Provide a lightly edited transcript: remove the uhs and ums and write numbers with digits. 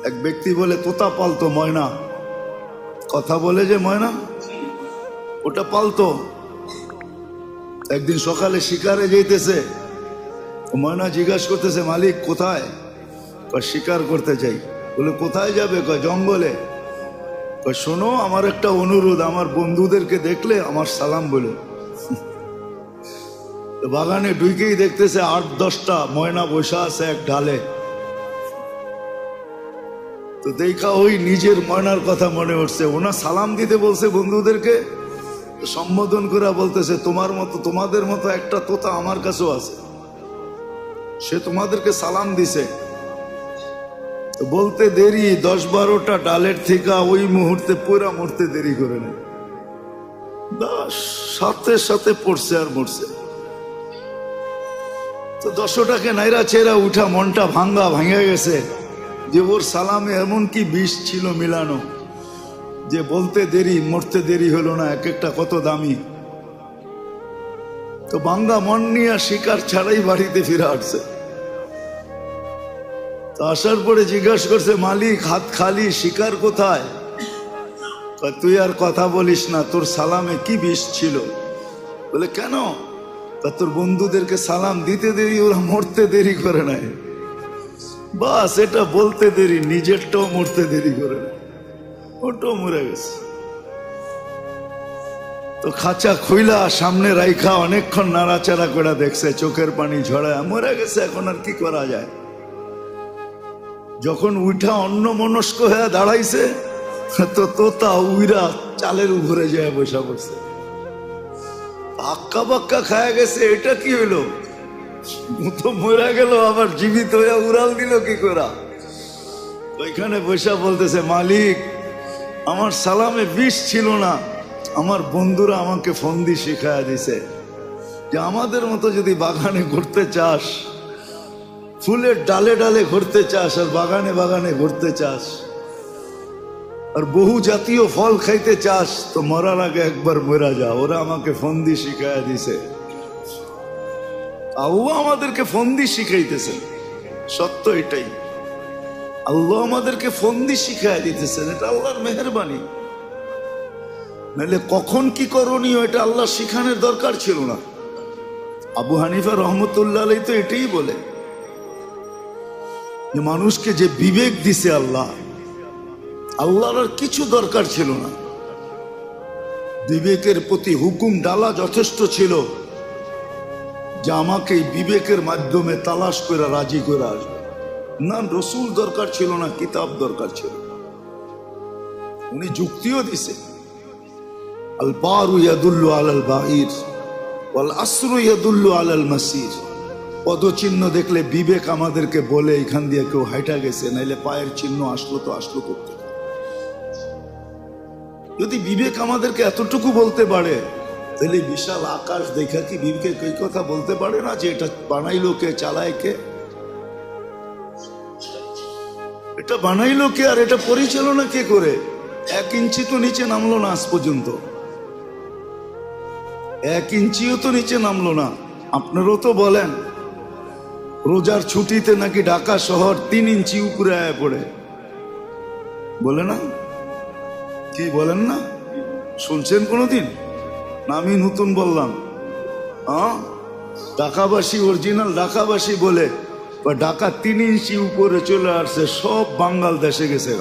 এক ব্যক্তি বলে তোতা পালতো ময়না, কথা বলে যে ময়না, ওটা পালতো। একদিন সকালে শিকারে যেতেছে, ময়না জিজ্ঞাসা করতেছে মালিক কোথায়? শিকার করতে চাই। বলে কোথায় যাবে? জঙ্গলে। শোনো আমার একটা অনুরোধ, আমার বন্ধুদেরকে দেখলে আমার সালাম বলো। বাগানে ঢুকেই দেখতেছে 8-10টা ময়না বসা আছে এক ঢালে। তো দেখা ওই নিজের ময়নার কথা মনে উঠছে, ওনা সালাম দিতে বলছে বন্ধুদেরকে, সম্বোধন করে বলতেছে তোমার মতো, তোমাদের মতো একটা তোতা আমার কাছেও আছে, সে তোমাদেরকে সালাম দিছে। বলতে দেরি 10-12টা ডালের থেকে ওই মুহূর্তে পুরা মরতে দেরি করে নেয়, সাথে সাথে পড়ছে আর মরছে। তো 10টাকে নাইরা চেরা উঠা, মনটা ভাঙা গেছে যে ওর সালামে এমন কি বিষ ছিল মিলানো যে বলতে দেরি মরতে দেরি হলো না, এক একটা কত দামি। তো ভাঙ্গা মন নিয়ে শিকার ছাড়াই বাড়িতে ফিরে আসছে। তো আসার পরে জিজ্ঞাসা করছে মালিক হাত খালি, শিকার কোথায়? তুই আর কথা বলিস না, তোর সালামে কি বিষ ছিল? বলে কেন? তা তোর বন্ধুদেরকে সালাম দিতে দেরি, ওরা মরতে দেরি করে নাই। বাস এটা বলতে দেরি, নিজেরটাও মরতে দেরি করে নাই, ওটাও মরে গেছে। তো খাঁচা খুইলা সামনে রাইখা অনেকক্ষণ নাড়াচাড়া করে দেখছে, চোখের পানি ঝরায়, মরে গেছে, এখন আর কি করা যায়। যখন উঠা অন্য মনস্ক হয়ে দাঁড়াইছে, তো তোতা উইরা চালের উপরে যায় বসা পড়ছে, আক্কা বাক্কা খায়া গেছে। এটা কি হইলো? তো মরে গেল, আবার জীবিত হয়ে উড়াল দিল কি করা? ওইখানে বসা বলতেছে মালিক আমার সালামে বিষ ছিল না, আমার বন্ধুরা আমাকে ফন্দি শিখায়া দিছে যে আমাদের মতো যদি বাগানে ঘুরতে চাস, ফুলের ডালে ডালে ঘুরতে চাস, আর বাগানে বাগানে ঘুরতে চাস, আর বহু জাতীয় ফল খাইতে চাস, তো মরার আগে একবার মরা যা। ওরা আমাকে ফন্দি শিখায়া দিছে, আল্লাহ আমাদেরকে ফন্দি শিখাইতেছে। সত্য এটাই, আল্লাহ আমাদেরকে ফন্দি শিখাইয়া দিতেছেন, এটা আল্লাহর মেহেরবানি। নাহলে কখন কি করণীয় এটা আল্লাহ শিখানোর দরকার ছিল না। আবু হানিফা রহমতুল্লাহ আলাইহি তো এটাই বলে যে মানুষকে যে বিবেক দিছে আল্লাহ, আল্লাহর আর কিছু দরকার ছিল না। বিবেকের প্রতি হুকুম ডালা যথেষ্ট ছিল যে আমাকে এই বিবেকের মাধ্যমে তালাশ করে রাজি করে আসবে। না রসুল দরকার ছিল না, কিতাব দরকার ছিল। উনি যুক্তিও দিছে, আল বারু ইয়াদুল্লু আলাল বাহির ওয়াল আসরু ইয়াদুল্লু আলাল মাসির। পদচিহ্ন দেখলে বিবেক আমাদেরকে বলে এখান দিয়ে কেউ হাইটা গেছে, নাইলে পায়ের চিহ্ন আসলো তো আসলো করতে। যদি বিবেক আমাদেরকে এতটুকু বলতে পারে, তাহলে বিশাল আকাশ দেখা কি বিবেকে এই কথা বলতে পারে না যে এটা বানাইলো কে, চালায় কে? এটা বানাইলো কে আর এটা পরিচালনা কে করে? 1 ইঞ্চি তো নিচে নামলো না আজ পর্যন্ত, 1 ইঞ্চিও তো নিচে নামলো না। আপনারও তো বলেন রোজার ছুটিতে নাকি ঢাকা শহর 3 ইঞ্চি উপরে আয়া পড়ে, বলে না? কি বলেন না? শুনছেন কোনোদিন? না আমি নতুন বললাম? ঢাকাবাসী, অরিজিনাল ঢাকাবাসী বলে ঢাকা 3 ইঞ্চি উপরে চলে আসছে, সব বাঙ্গাল দেশে গেছে।